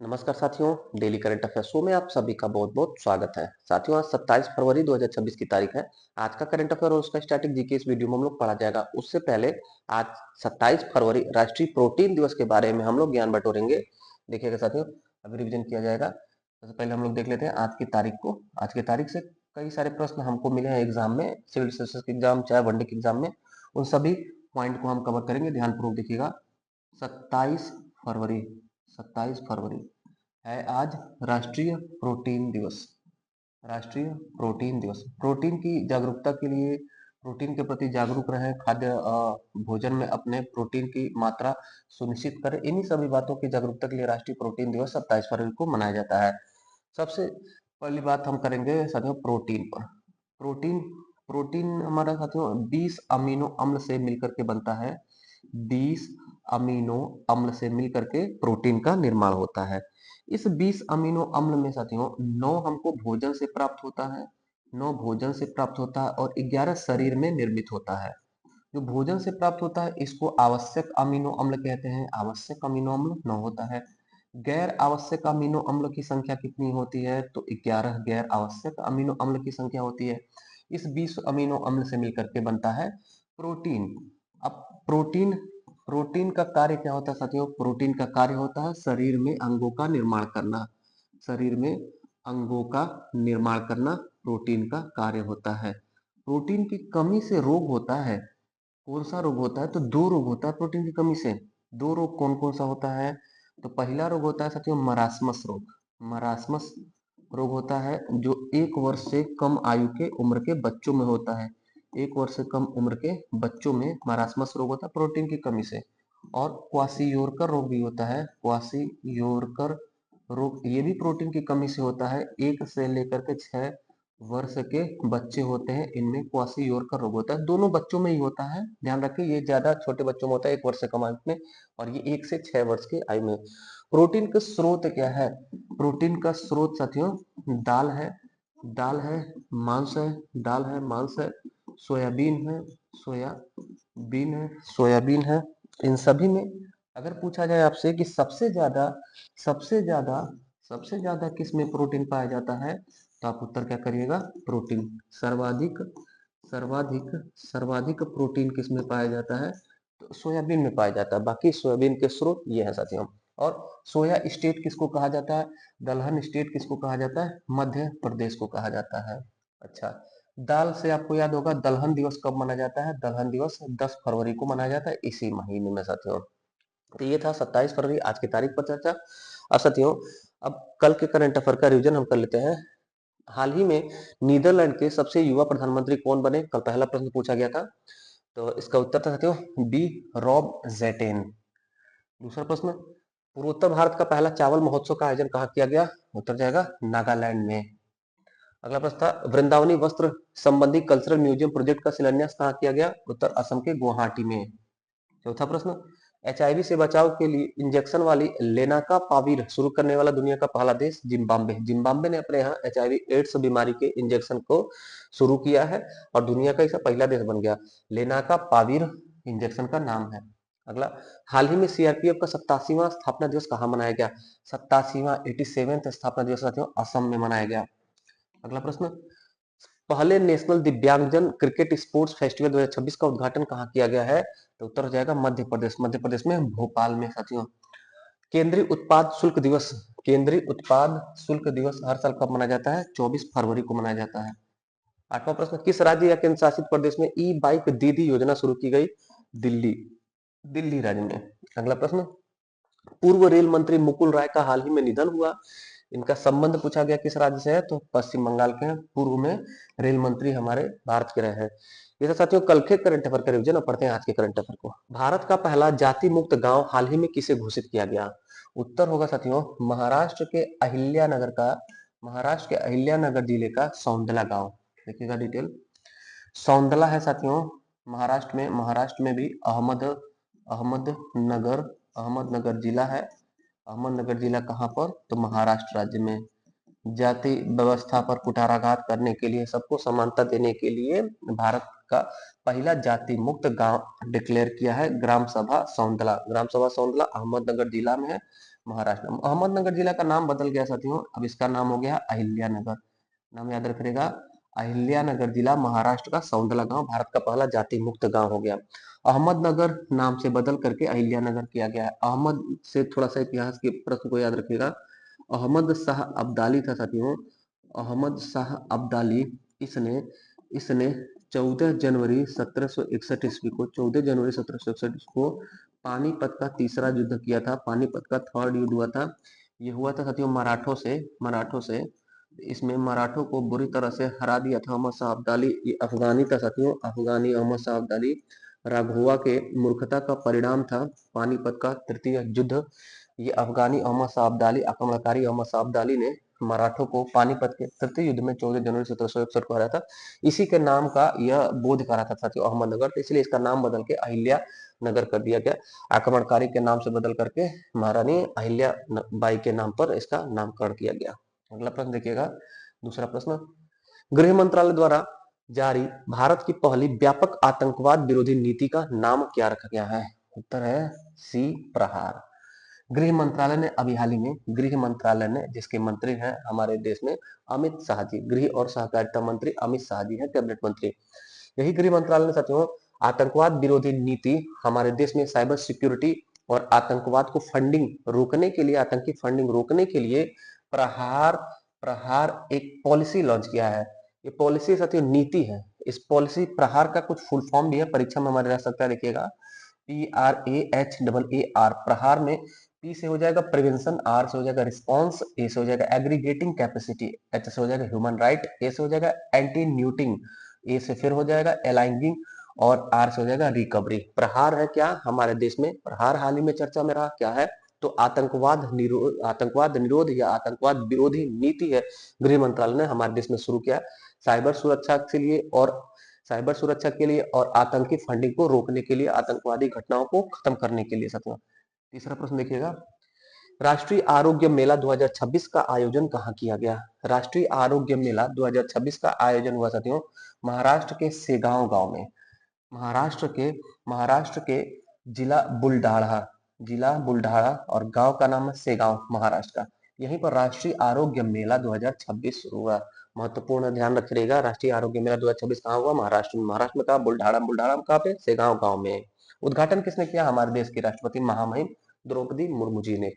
नमस्कार साथियों, daily current affair show में आप सभी का बहुत बहुत स्वागत है। साथियों, आज 27 फरवरी 2026 की तारीख है। आज का करंट अफेयर और उसका स्टैटिक जीके इस वीडियो में हम लोग पढ़ा जाएगा। उससे पहले आज 27 फरवरी राष्ट्रीय प्रोटीन दिवस के बारे में हम लोग ज्ञान बटोरेंगे। देखिएगा साथियों, अभी रिविजन किया जाएगा। सबसे पहले हम लोग देख लेते हैं आज की तारीख को। आज की तारीख से कई सारे प्रश्न हमको मिले हैं एग्जाम में, सिविल सर्विसेज के एग्जाम चाहे वनडे के एग्जाम में। उन सभी पॉइंट को हम कवर करेंगे, ध्यानपूर्वक देखिएगा। 27 फरवरी 27 फरवरी है आज राष्ट्रीय प्रोटीन दिवस। राष्ट्रीय प्रोटीन दिवस। प्रोटीन की जागरूकता के लिए, प्रोटीन के प्रति जागरूक रहें, खाद्य भोजन में अपने प्रोटीन की मात्रा सुनिश्चित करें। इन्हीं सभी बातों की जागरूकता के लिए राष्ट्रीय प्रोटीन दिवस 27 फरवरी को मनाया जाता है। सबसे पहली बात हम करेंगे साथियों प्रोटीन पर। प्रोटीन प्रोटीन हमारा साथियों 20 अमीनो अम्ल से मिलकर के बनता है। 20 अमीनो अम्ल से मिलकर के प्रोटीन का निर्माण होता है। इस 20 अमीनो अम्ल में साथियों 9 हमको भोजन से प्राप्त होता है, 9 भोजन से प्राप्त होता है और 11 शरीर में निर्मित होता है। जो भोजन से प्राप्त होता है इसको आवश्यक अमीनो अम्ल कहते हैं। आवश्यक अमीनो अम्ल 9 होता है। गैर आवश्यक अमीनो अम्ल की संख्या कितनी होती है? तो 11 गैर आवश्यक अमीनो अम्ल की संख्या होती है। इस 20 अमीनो अम्ल से मिलकर के बनता है प्रोटीन। अब प्रोटीन प्रोटीन का कार्य क्या होता है साथियों? प्रोटीन का कार्य होता है शरीर में अंगों का निर्माण करना। शरीर में अंगों का निर्माण करना प्रोटीन का कार्य होता है। प्रोटीन की कमी से रोग होता है। कौन सा रोग होता है? तो दो रोग होता है प्रोटीन की कमी से। दो रोग कौन कौन सा होता है? तो पहला रोग होता है साथियों मरासमस रोग। मरासमस रोग होता है जो 1 वर्ष से कम आयु के उम्र के बच्चों में होता है। 1 वर्ष से कम उम्र के बच्चों में मरासमस रोग होता है प्रोटीन की कमी से। और क्वासियोरकर रोग भी होता है। क्वासियोरकर रोग ये भी प्रोटीन की कमी से होता है। 1 से लेकर के 6 वर्ष के बच्चे होते हैं, इनमें क्वासियोरकर रोग होता है। दोनों बच्चों में ही होता है, ध्यान रखें। ये ज्यादा छोटे बच्चों में होता है 1 वर्ष से कम आयु में, और ये 1 से 6 वर्ष की आयु में। प्रोटीन का स्रोत क्या है? प्रोटीन का स्रोत साथियों दाल है। दाल है, मांस है। दाल है, मांस है, सोयाबीन है। सोयाबीन है, सोयाबीन है। इन सभी में अगर पूछा जाए आपसे कि सबसे ज्यादा सबसे ज्यादा किस में प्रोटीन पाया जाता है, तो आप उत्तर क्या करिएगा? प्रोटीन। सर्वाधिक सर्वाधिक सर्वाधिक प्रोटीन किस में पाया जाता है? तो सोयाबीन में पाया जाता है। बाकी सोयाबीन के स्रोत ये है साथियों। और सोया स्टेट किसको कहा जाता है? दलहन स्टेट किसको कहा जाता है? मध्य प्रदेश को कहा जाता है। अच्छा, दाल से आपको याद होगा दलहन दिवस कब मनाया जाता है? दलहन दिवस 10 फरवरी को मनाया जाता है, इसी महीने में साथियों। तो ये था 27 फरवरी आज की तारीख पर चर्चा। अब साथियों, अब कल के करंट अफेयर का रिवीजन हम कर लेते हैं। हाल ही में नीदरलैंड के सबसे युवा प्रधानमंत्री कौन बने? कल पहला प्रश्न पूछा गया था, तो इसका उत्तर था साथियों बी, रॉब जेटेन। दूसरा प्रश्न, पूर्वोत्तर भारत का पहला चावल महोत्सव का आयोजन कहाँ किया गया? उत्तर जाएगा नागालैंड में। अगला प्रश्न था वृंदावनी वस्त्र संबंधी कल्चरल म्यूजियम प्रोजेक्ट का शिलान्यास कहाँ किया गया? उत्तर असम के गुवाहाटी में। चौथा प्रश्न, एचआईवी से बचाव के लिए इंजेक्शन वाली लेनाका पाविर शुरू करने वाला दुनिया का पहला देश जिम्बाब्वे। जिम्बाब्वे ने अपने यहाँ एचआईवी एड्स बीमारी के इंजेक्शन को शुरू किया है और दुनिया का ऐसा पहला देश बन गया। लेनाका पाविर इंजेक्शन का नाम है। अगला, हाल ही में सीआरपीएफ का 87वां स्थापना दिवस कहाँ मनाया गया? 87वां 87th स्थापना दिवस साथियों असम में मनाया गया। अगला प्रश्न, पहले नेशनल दिव्यांगजन क्रिकेट स्पोर्ट्स फेस्टिवल 2026 का उद्घाटन कहाँ किया गया है? तो उत्तर हो जाएगा मध्य प्रदेश। मध्य प्रदेश में भोपाल में साथियों। केंद्रीय उत्पाद शुल्क दिवस केंद्रीय उत्पाद शुल्क दिवस हर साल कब मनाया जाता है? 24 फरवरी को मनाया जाता है। आठवां प्रश्न, किस राज्य या केंद्र शासित प्रदेश में ई बाइक दीदी योजना शुरू की गई? दिल्ली। दिल्ली राज्य में। अगला प्रश्न, पूर्व रेल मंत्री मुकुल राय का हाल ही में निधन हुआ। इनका संबंध पूछा गया किस राज्य से है? तो पश्चिम बंगाल के हैं। पूर्व में रेल मंत्री हमारे भारत के रहे हैं। ये तो साथियों कल के करंट अफेयर का रिवीजन। अब पढ़ते हैं आज के करंट अफेयर को। भारत का पहला जाति मुक्त गांव हाल ही में किसे घोषित किया गया? उत्तर होगा साथियों महाराष्ट्र के अहिल्यानगर जिले का सौंदला गांव। देखिएगा डिटेल। सौंदला है साथियों महाराष्ट्र में भी अहमदनगर अहमदनगर जिला है। अहमदनगर जिला कहाँ पर? तो महाराष्ट्र राज्य में। जाति व्यवस्था पर कुठाराघात करने के लिए, सबको समानता देने के लिए भारत का पहला जाति मुक्त गांव डिक्लेयर किया है ग्राम सभा सौंदला। ग्राम सभा सौंदला अहमदनगर जिला में है महाराष्ट्र। अहमदनगर जिला का नाम बदल गया साथियों, अब इसका नाम हो गया अहिल्यानगर। नाम याद रखिएगा, अहिल्यानगर जिला महाराष्ट्र का सौंदला गांव, भारत का पहला जाति मुक्त गांव हो गया। अहमदनगर नाम से बदल करके अहिल्यानगर किया गया है। अहमद से थोड़ा सा इतिहास के प्रश्न को याद रखिएगा। अहमद शाह अब्दाली था साथियों, अहमद शाह अब्दाली, इसने इसने 14 जनवरी 1761 ईस्वी को, 14 जनवरी 1761 को पानीपत का तीसरा युद्ध किया था। पानीपत का थर्ड युद्ध हुआ था। ये हुआ था साथियों मराठों से। इसमें मराठों को बुरी तरह से हरा दिया था अहमद शाह अब्दाली। ये अफगानी था साथियों, अफगानी अहमद शाह अब्दाली। राघोवा के मूर्खता का परिणाम था पानीपत का तृतीय युद्ध। ये अफगानी अहमद शाह अब्दाली, आक्रमणकारी अहमद शाह अब्दाली ने मराठों को पानीपत के तृतीय युद्ध में 14 जनवरी 1761 को हराया था। इसी के नाम का यह बोध करा था साथियों अहमदनगर, तो इसलिए इसका नाम बदल के अहिल्या नगर कर दिया गया। आक्रमणकारी के नाम से बदल करके महारानी अहिल्या बाई के नाम पर इसका नामकरण किया गया। अगला प्रश्न देखिएगा, दूसरा प्रश्न, गृह मंत्रालय द्वारा जारी भारत की पहली व्यापक आतंकवाद विरोधी नीति का नाम क्या रखा गया है? उत्तर है सी, प्रहार। गृह मंत्रालय ने अभी हाल ही में, गृह मंत्रालय ने, जिसके मंत्री हैं हमारे देश में अमित शाह जी, गृह और सहकारिता मंत्री अमित शाह जी हैं कैबिनेट मंत्री। यही गृह मंत्रालय ने साथियों आतंकवाद विरोधी नीति, हमारे देश में साइबर सिक्योरिटी और आतंकवाद को फंडिंग रोकने के लिए, आतंकी फंडिंग रोकने के लिए प्रहार प्रहार एक पॉलिसी लॉन्च किया है। ये पॉलिसी साथियों नीति है। इस पॉलिसी प्रहार का कुछ फुल फॉर्म भी है, परीक्षा में हमारे रह सकता है, देखिएगा PRAHAR। प्रहार में पी से हो जाएगा प्रिवेंशन, आर से हो जाएगा रिस्पॉन्स, ए से हो जाएगा एग्रीगेटिंग कैपेसिटी, एच से हो जाएगा ह्यूमन राइट, ए से हो जाएगा एंटी न्यूटिंग, ए से फिर हो जाएगा एलाइंगिंग और आर से हो जाएगा रिकवरी। प्रहार है क्या हमारे देश में? प्रहार हाल ही में चर्चा में रहा, क्या है? तो आतंकवाद निरोध या आतंकवाद विरोधी नीति है, गृह मंत्रालय ने हमारे देश में शुरू किया। साइबर सुरक्षा के लिए और आतंकी फंडिंग को रोकने के लिए, आतंकवादी घटनाओं को खत्म करने के लिए साथियों। तीसरा प्रश्न देखिएगा, राष्ट्रीय आरोग्य मेला 2026 का आयोजन कहाँ किया गया? राष्ट्रीय आरोग्य मेला 2026 का आयोजन हुआ साथियों महाराष्ट्र के सेगांव गांव में। महाराष्ट्र के जिला बुल्ढाणा और गांव का नाम है सेगांव, महाराष्ट्र का। यहीं पर राष्ट्रीय आरोग्य मेला 2026 शुरू हुआ। महत्वपूर्ण ध्यान रखिएगा, राष्ट्रीय आरोग्य मेला 2026 कहाँ हुआ? महाराष्ट्र में। महाराष्ट्र में कहा? बुल्ढाणा में कहाँ पे? सेगांव गांव में। उद्घाटन किसने किया? हमारे देश की राष्ट्रपति महामहिम द्रौपदी मुर्मू जी ने।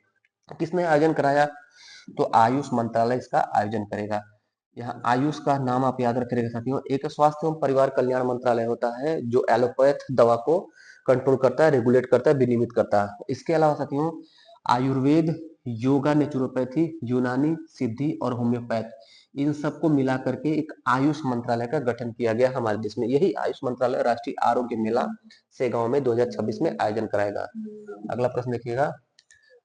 किसने आयोजन कराया? तो आयुष मंत्रालय इसका आयोजन करेगा। यहाँ आयुष का नाम आप याद रखिएगा साथियों, एक स्वास्थ्य एवं परिवार कल्याण मंत्रालय होता है जो एलोपैथ दवा को कंट्रोल करता है, रेगुलेट करता है, विनियमित करता है। इसके अलावा साथियों आयुर्वेद, योगा, नेचुरोपैथी, यूनानी, सिद्धि और होम्योपैथ, इन सबको मिला करके एक आयुष मंत्रालय का गठन किया गया हमारे देश में। यही आयुष मंत्रालय राष्ट्रीय आरोग्य मेला सेगांव में 2026 में आयोजन कराएगा। अगला प्रश्न देखिएगा,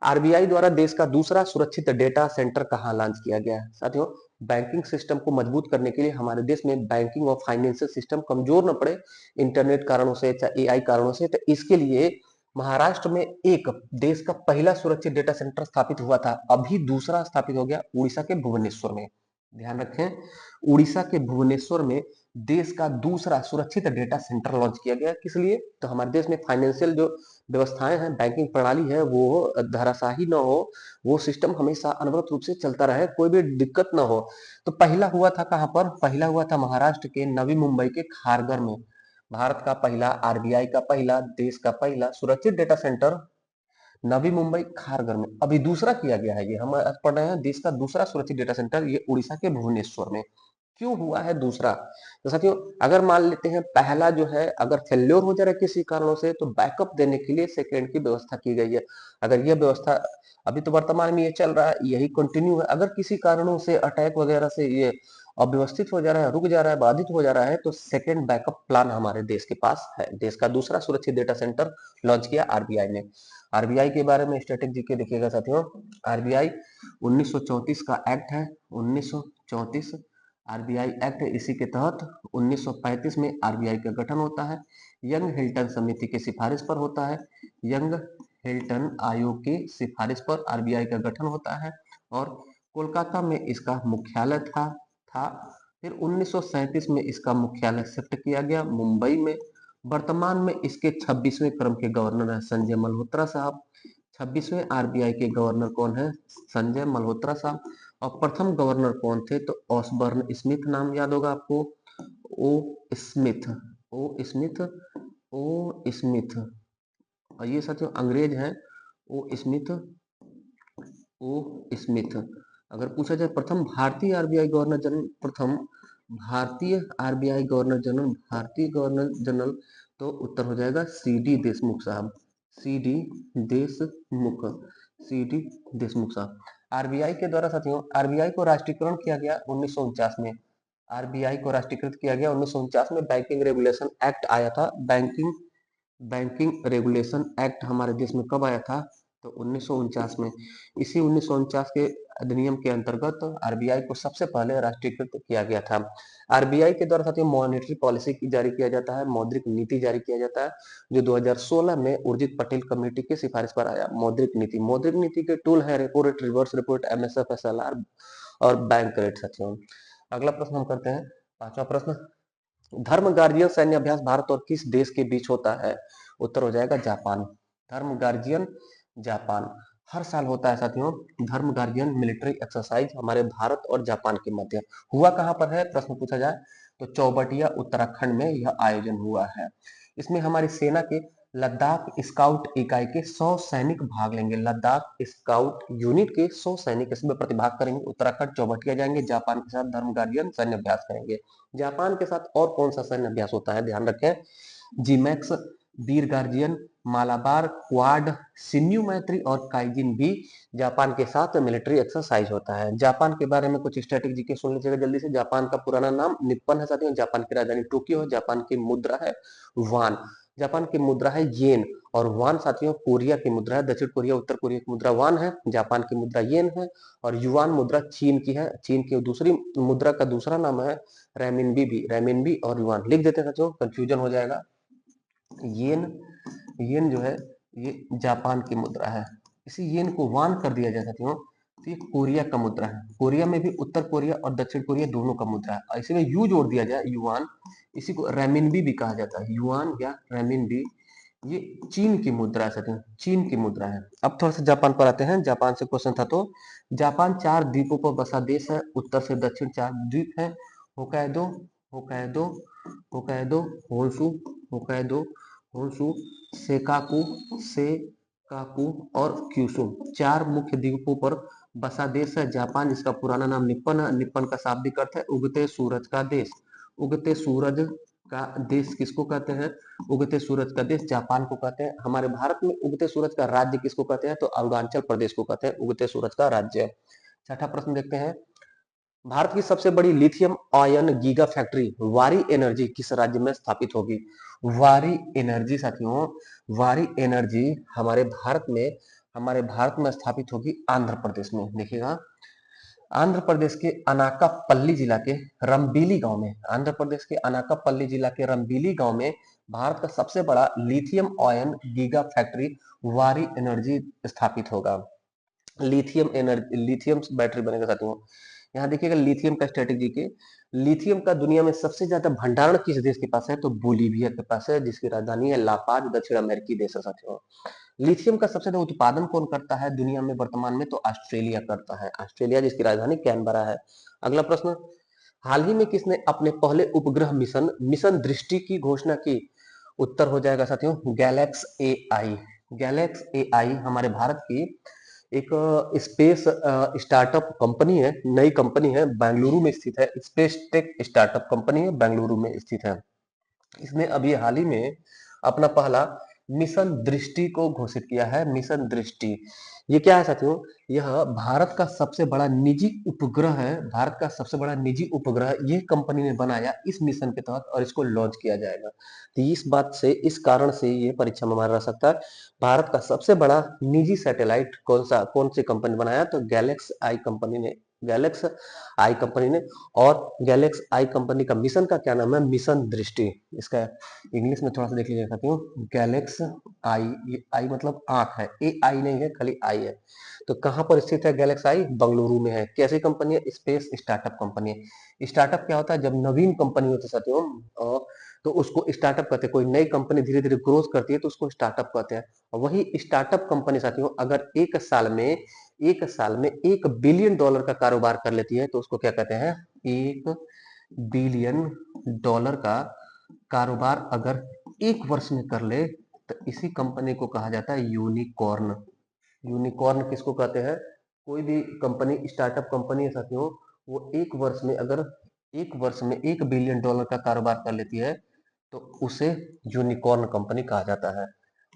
आरबीआई द्वारा देश का दूसरा सुरक्षित डेटा सेंटर कहाँ लॉन्च किया गया है? साथियों बैंकिंग सिस्टम को मजबूत करने के लिए, हमारे देश में बैंकिंग और फाइनेंशियल सिस्टम कमजोर न पड़े इंटरनेट कारणों से, चाहे एआई कारणों से, तो इसके लिए महाराष्ट्र में एक देश का पहला सुरक्षित डेटा सेंटर स्थापित हुआ था। अभी दूसरा स्थापित हो गया उड़ीसा के भुवनेश्वर में। ध्यान रखें, उड़ीसा के भुवनेश्वर में देश का दूसरा सुरक्षित डेटा सेंटर लॉन्च किया गया। किस लिए? तो हमारे देश में फाइनेंशियल जो व्यवस्थाएं हैं, बैंकिंग प्रणाली है, वो धराशाही न हो, वो सिस्टम हमेशा अनवरत रूप से चलता रहे, कोई भी दिक्कत न हो। तो पहला हुआ था कहां पर? पहला हुआ था महाराष्ट्र के नवी मुंबई के खारगर में। भारत का पहला, आरबीआई का पहला, देश का पहला सुरक्षित डेटा सेंटर नवी मुंबई खारगर में। अभी दूसरा किया गया है, ये हम आज पढ़ रहे हैं, देश का दूसरा सुरक्षित डेटा सेंटर ये उड़ीसा के भुवनेश्वर में। क्यों हुआ है दूसरा? तो साथियों अगर मान लेते हैं पहला जो है अगर फेल्योर हो जा रहा है किसी कारणों से, तो बैकअप देने के लिए सेकेंड की व्यवस्था की गई है। अगर यह व्यवस्था अभी तो वर्तमान में ये चल रहा है, यही कंटिन्यू है, अगर किसी कारणों से अटैक वगैरह से ये अव्यवस्थित हो जा रहा है, रुक जा रहा है, बाधित हो जा रहा है, तो सेकेंड बैकअप प्लान हमारे देश के पास है। देश का दूसरा सुरक्षित डेटा सेंटर लॉन्च किया आरबीआई ने। आरबीआई के बारे में स्टैटिक जीके देखिएगा साथियों, आरबीआई 1934 का एक्ट है, 1934 आरबीआई एक्ट है। इसी के तहत 1935 में आरबीआई का गठन होता है। यंग हिल्टन समिति की सिफारिश पर होता है, यंग हिल्टन आयोग की सिफारिश पर आरबीआई का गठन होता है और कोलकाता में इसका मुख्यालय था। फिर 1937 में इसका मुख्यालय शिफ्ट किया गया मुंबई में। वर्तमान में इसके 26वें क्रम के गवर्नर है संजय मल्होत्रा साहब। 26वें आरबीआई के गवर्नर कौन है? संजय मल्होत्रा साहब। और प्रथम गवर्नर कौन थे? तो ऑसबर्न स्मिथ, नाम याद होगा आपको। ओ स्मिथ, ओ स्मिथ, ओ स्मिथ। और ये साथियों अंग्रेज हैं, ओ स्मिथ, ओ स्मिथ। अगर पूछा जाए प्रथम भारतीय आरबीआई गवर्नर जनरल, प्रथम भारतीय आरबीआई गवर्नर जनरल, भारतीय गवर्नर जनरल, तो उत्तर हो जाएगा सी डी देशमुख साहब, C D Deshmukh, C D Deshmukh साहब। आरबीआई के द्वारा साथियों, आरबीआई को राष्ट्रीयकरण किया गया 1949 में। आरबीआई को राष्ट्रीयकृत किया गया 1949 में। बैंकिंग रेगुलेशन एक्ट आया था। बैंकिंग बैंकिंग रेगुलेशन एक्ट हमारे देश में कब आया था? तो 1949 में। इसी 1949 के अधिनियम के अंतर्गत आरबीआई को सबसे पहले राष्ट्रीयकृत किया गया था। आरबीआई के द्वारा साथियों मॉनेटरी पॉलिसी जारी किया जाता है, मौद्रिक नीति जारी किया जाता है, जो 2016 में उर्जित पटेल कमेटी की सिफारिश पर आया। मौद्रिक नीति, मौद्रिक नीति के टूल है repo rate, reverse repo rate, MSF, SLR और बैंक रेट साथियों। अगला प्रश्न हम करते हैं, पांचवा प्रश्न। धर्म गार्जियन सैन्य अभ्यास भारत और किस देश के बीच होता है? उत्तर हो जाएगा जापान। धर्म गार्जियन जापान, हर साल होता है साथियों। धर्म गार्जियन मिलिट्री एक्सरसाइज हमारे भारत और जापान के मध्य हुआ कहां पर है? प्रश्न पूछा जाए तो चौबटिया उत्तराखंड में यह आयोजन हुआ है। इसमें हमारी सेना के लद्दाख स्काउट इकाई के 100 सैनिक भाग लेंगे। लद्दाख स्काउट यूनिट के 100 सैनिक इसमें प्रतिभाग करेंगे। उत्तराखंड चौबटिया जाएंगे, जापान के साथ धर्म गार्जियन सैन्य अभ्यास करेंगे। जापान के साथ और कौन सा सैन्य अभ्यास होता है? ध्यान रखें, जीमैक्स, वीर गार्जियन, मालाबार, क्वाड, सिन्यू मैत्री और काइजिन भी जापान के साथ मिलिट्री एक्सरसाइज होता है। जापान के बारे में कुछ स्ट्रेटेजी के सुन लीजिएगा जल्दी से। जापान का पुराना नाम निप्पन है साथियों। जापान की राजधानी टोक्यो है। जापान की मुद्रा है वान। जापान की मुद्रा है येन। और वान साथियों कोरिया की मुद्रा है। दक्षिण कोरिया, उत्तर कोरिया की मुद्रा वान है। जापान की मुद्रा येन है। और युवान मुद्रा चीन की है। चीन की दूसरी मुद्रा का दूसरा नाम है रेमिनबी भी। रेमिनबी और युवान लिख देते हैं साथियों, कंफ्यूजन हो जाएगा। येन, येन जो है ये जापान की मुद्रा है। इसी येन को वान कर दिया जाए साथियों तो ये कोरिया का मुद्रा है। कोरिया में भी उत्तर कोरिया और दक्षिण कोरिया दोनों का मुद्रा है। और इसी में यू जोड़ दिया जाए युवान, इसी को रेमिनबी भी कहा जाता है। युवान या रेमिनबी ये चीन की मुद्रा है साथियों, चीन की मुद्रा है। अब थोड़ा सा जापान पर आते हैं। जापान से क्वेश्चन था तो जापान 4 द्वीपों पर बसा देश है। उत्तर से दक्षिण 4 द्वीप है। Hokkaido, Hokkaido, Hokkaido, Honshu, Hokkaido, Honshu, Shikoku, Shikoku और क्यूशु, 4 मुख्य द्वीपों पर बसा देश है जापान। इसका पुराना नाम निप्पन है। निप्पन का शाब्दिक अर्थ है उगते सूरज का देश। उगते सूरज का देश किसको कहते हैं? उगते सूरज का देश जापान को कहते हैं। हमारे भारत में उगते सूरज का राज्य किसको कहते हैं? तो अरुणाचल प्रदेश को कहते हैं उगते सूरज का राज्य। छठा प्रश्न देखते हैं, भारत की सबसे बड़ी लिथियम आयन गीगा फैक्ट्री वारी एनर्जी किस राज्य में स्थापित होगी? वारी एनर्जी साथियों, वारी एनर्जी हमारे भारत में स्थापित होगी आंध्र प्रदेश में। देखिएगा, आंध्र प्रदेश के अनाकापल्ली जिला के रंबीली गांव में, आंध्र प्रदेश के अनाकापल्ली जिला के रंबीली गांव में भारत का सबसे बड़ा लिथियम आयन गीगा फैक्ट्री वारी एनर्जी स्थापित होगा। लिथियम एनर्जी, लिथियम बैटरी बनेगा साथियों। यहाँ देखिएगा लिथियम का स्ट्रेटेजी के, लिथियम का दुनिया में सबसे ज्यादा भंडारण किस देश के पास है? तो बोलीविया के पास है, जिसकी राजधानी है लापाज, दक्षिण अमेरिकी देश है साथियों। लिथियम का सबसे ज्यादा उत्पादन कौन करता है दुनिया में वर्तमान में? तो ऑस्ट्रेलिया करता है। ऑस्ट्रेलिया जिसकी राजधानी कैनबरा है। अगला प्रश्न, हाल ही में किसने अपने पहले उपग्रह मिशन मिशन दृष्टि की घोषणा की? उत्तर हो जाएगा साथियों गैलेक्स ए आई। गैलेक्स ए आई हमारे भारत की एक स्पेस स्टार्टअप कंपनी है, नई कंपनी है, बेंगलुरु में स्थित है। स्पेस टेक स्टार्टअप कंपनी है, बेंगलुरु में स्थित है। इसने अभी हाल ही में अपना पहला मिशन दृष्टि को घोषित किया है। मिशन दृष्टि ये क्या है साथियों? यह भारत का सबसे बड़ा निजी उपग्रह है। भारत का सबसे बड़ा निजी उपग्रह ये कंपनी ने बनाया इस मिशन के तहत, और इसको लॉन्च किया जाएगा। तो इस बात से, इस कारण से ये परीक्षा में हमारा रह सकता है, भारत का सबसे बड़ा निजी सैटेलाइट कौन सी कंपनी बनाया? तो गैलेक्स आई कंपनी ने, गैलेक्स आई कंपनी ने। और गैलेक्स आई कंपनी का मिशन का क्या नाम है? मिशन दृष्टि। इसका इंग्लिश में थोड़ा सा देख लीजिए साथियों, गैलेक्स आई, ये आई मतलब आंख है, ए आई नहीं है, खाली आई है। तो कहां पर स्थित है गैलेक्स आई? बंगलुरु में है। कैसी कंपनी है? स्पेस स्टार्टअप कंपनी है। स्टार्टअप क्या होता है? जब नवीन कंपनी होती है साथियों, तो उसको स्टार्टअप कहते हैं। कोई नई कंपनी धीरे धीरे ग्रोथ करती है तो उसको स्टार्टअप कहते हैं। और वही स्टार्टअप कंपनी साथियों अगर एक साल में $1 बिलियन का कारोबार कर लेती है तो उसको क्या कहते हैं, $1 बिलियन का कारोबार अगर एक वर्ष में कर ले तो इसी कंपनी को कहा जाता है यूनिकॉर्न। यूनिकॉर्न किसको कहते हैं, कोई भी कंपनी स्टार्टअप कंपनी है साथियों, वो एक वर्ष में $1 बिलियन का कारोबार कर लेती है तो उसे यूनिकॉर्न कंपनी कहा जाता है।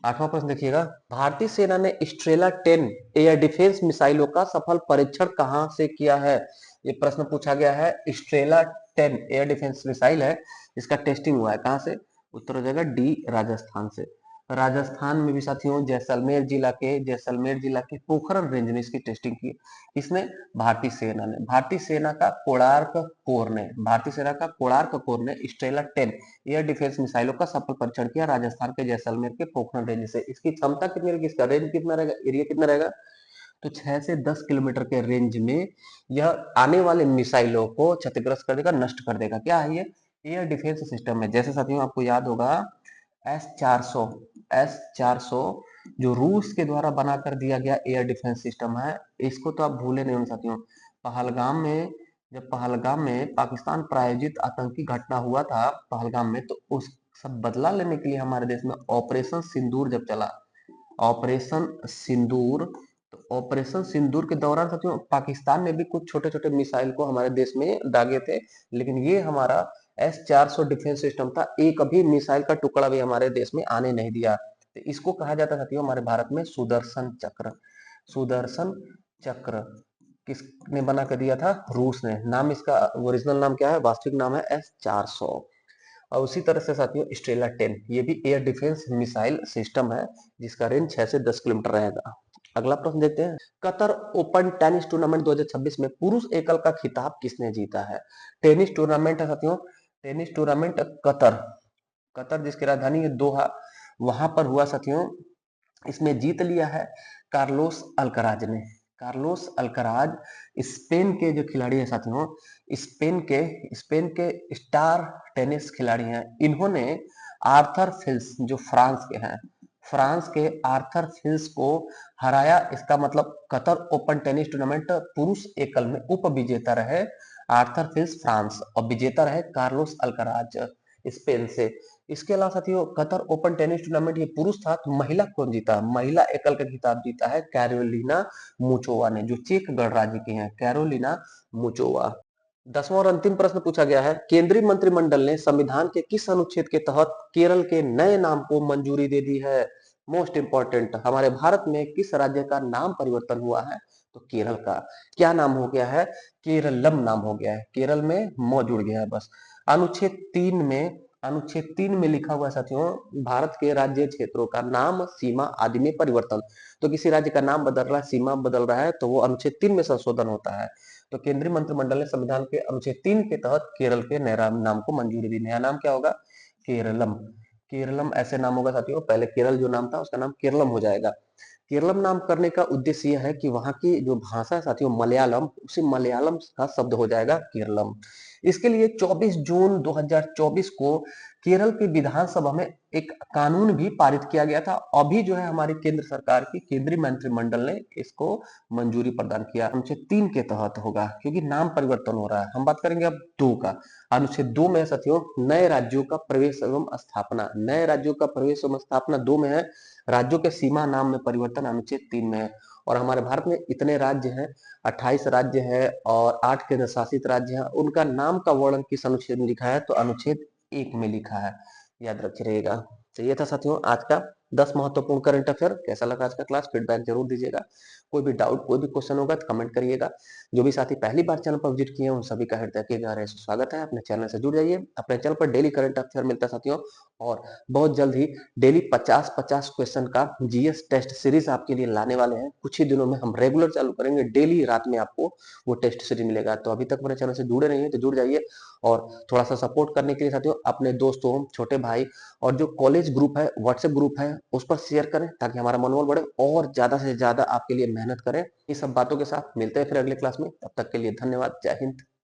8वां प्रश्न देखिएगा, भारतीय सेना ने स्ट्रेला 10 एयर डिफेंस मिसाइलों का सफल परीक्षण कहां से किया है। ये प्रश्न पूछा गया है, स्ट्रेला 10 एयर डिफेंस मिसाइल है, इसका टेस्टिंग हुआ है कहां से, उत्तर हो जाएगा डी, राजस्थान से। राजस्थान में भी साथियों जैसलमेर जिला के पोखरण रेंज में इसकी टेस्टिंग की। इसने भारतीय सेना का कोणार्क कोर ने स्ट्रेला 10 एयर डिफेंस मिसाइलों का सफल परीक्षण किया राजस्थान के जैसलमेर के पोखरण रेंज से। इसकी क्षमता कितनी रहेगी, इसका रेंज कितना रहेगा, एरिया कितना रहेगा, तो 6 से 10 किलोमीटर के रेंज में यह आने वाले मिसाइलों को क्षतिग्रस्त कर देगा, नष्ट कर देगा। क्या है ये, एयर डिफेंस सिस्टम है। जैसे साथियों आपको याद होगा एस 400 जो रूस के द्वारा बनाकर दिया गया एयर डिफेंस सिस्टम है, इसको तो आप भूले नहीं साथियों। पहलगाम में पाकिस्तान प्रायोजित आतंकी घटना हुआ था पहलगाम में, तो उस सब बदला लेने के लिए हमारे देश में ऑपरेशन सिंदूर जब चला, ऑपरेशन सिंदूर, तो ऑपरेशन सिंदूर के दौरान साथियों पाकिस्तान ने भी कुछ छोटे छोटे मिसाइल को हमारे देश में दागे थे, लेकिन ये हमारा S-400 डिफेंस सिस्टम था, एक अभी मिसाइल का टुकड़ा भी हमारे देश में आने नहीं दिया। तो इसको कहा जाता है साथियों हमारे भारत में सुदर्शन चक्र। सुदर्शन चक्र किसने बना कर दिया था, रूस ने। नाम इसका ओरिजिनल नाम क्या है, वास्तविक नाम है S-400। और उसी तरह से साथियों स्ट्रेला 10 ये भी एयर डिफेंस मिसाइल सिस्टम है जिसका रेंज 6 से 10 किलोमीटर रहेगा। अगला प्रश्न देखते हैं, कतर ओपन टेनिस टूर्नामेंट 2026 में पुरुष एकल का खिताब किसने जीता है। टेनिस टूर्नामेंट है साथियों, टेनिस टूर्नामेंट कतर जिसकी राजधानी है दोहा, वहां पर हुआ साथियों। इसमें जीत लिया है कार्लोस अल्कराज ने। कार्लोस अल्कराज स्पेन के जो खिलाड़ी है साथियों, स्पेन के स्टार टेनिस खिलाड़ी हैं। इन्होंने आर्थर फिल्स जो फ्रांस के आर्थर फिल्स को हराया। इसका मतलब कतर ओपन टेनिस टूर्नामेंट पुरुष एकल में उप विजेता रहे आर्थर फिल्स फ्रांस, और विजेता रहे कार्लोस अल्कराज स्पेन से। इसके अलावा साथियों कतर ओपन टेनिस टूर्नामेंट ये पुरुष था, तो महिला कौन जीता, महिला एकल का खिताब जीता है कैरोलिना मुचोवा ने, जो चेक गणराज्य की हैं, कैरोलिना मुचोवा। 10वां और अंतिम प्रश्न पूछा गया है, केंद्रीय मंत्रिमंडल ने संविधान के किस अनुच्छेद के तहत केरल के नए नाम को मंजूरी दे दी है। मोस्ट इंपॉर्टेंट, हमारे भारत में किस राज्य का नाम परिवर्तन हुआ है, तो केरल का। क्या नाम हो गया है, केरलम नाम हो गया है, केरल में म जुड़ गया है बस। अनुच्छेद 3 में लिखा हुआ है साथियों, भारत के राज्य क्षेत्रों का नाम सीमा आदि में परिवर्तन। तो किसी राज्य का नाम बदल रहा है, सीमा बदल रहा है, तो वो अनुच्छेद 3 में संशोधन होता है। तो केंद्रीय मंत्रिमंडल ने संविधान के अनुच्छेद 3 के तहत केरल के नए नाम को मंजूरी दी। नया नाम क्या होगा, केरलम। केरलम ऐसे नाम होगा साथियों, पहले केरल जो नाम था उसका नाम केरलम हो जाएगा। केरलम नाम करने का उद्देश्य यह है कि वहां की जो भाषा है साथियों मलयालम, उसी मलयालम का शब्द हो जाएगा केरलम। इसके लिए 24 जून 2024 को केरल की विधानसभा में एक कानून भी पारित किया गया था। अभी जो है हमारी केंद्र सरकार की केंद्रीय मंत्रिमंडल ने इसको मंजूरी प्रदान किया। अनुच्छेद 3 के तहत होगा क्योंकि नाम परिवर्तन हो रहा है। हम बात करेंगे अब 2 का। अनुच्छेद 2 में साथियों नए राज्यों का प्रवेश एवं स्थापना, नए राज्यों का प्रवेश एवं स्थापना 2 में है। राज्यों के सीमा नाम में परिवर्तन अनुच्छेद 3 में है। और हमारे भारत में इतने राज्य हैं, 28 राज्य है और 8 केंद्र शासित राज्य हैं। उनका नाम का वर्णन किस अनुच्छेद में लिखा है, तो अनुच्छेद 1 में लिखा है, याद रखिएगा। तो ये था साथियों आज का 10 महत्वपूर्ण करंट अफेयर। कैसा लगा आज का क्लास, फीडबैक जरूर दीजिएगा। कोई भी डाउट कोई भी क्वेश्चन होगा तो कमेंट करिएगा। जो भी साथी पहली बार चैनल पर विजिट किए हैं उन सभी का हृदय के गहराई से स्वागत है। अपने चैनल से जुड़ जाइए। अपने चैनल पर डेली करंट अफेयर मिलता है साथियों, और बहुत जल्द ही डेली 50-50 क्वेश्चन का जीएस टेस्ट सीरीज आपके लिए लाने वाले हैं। कुछ ही दिनों में हम रेगुलर चालू करेंगे, डेली रात में आपको वो टेस्ट सीरीज मिलेगा। तो अभी तक मेरे चैनल से जुड़े नहीं है तो जुड़ जाइए, और थोड़ा सा सपोर्ट करने के लिए साथियों अपने दोस्तों, छोटे भाई और जो कॉलेज ग्रुप है, व्हाट्सएप ग्रुप है, उस पर शेयर करें ताकि हमारा मनोबल बढ़े और ज्यादा से ज्यादा आपके लिए मेहनत करें। ये सब बातों के साथ मिलते हैं फिर अगले क्लास में। तब तक के लिए धन्यवाद। जय हिंद।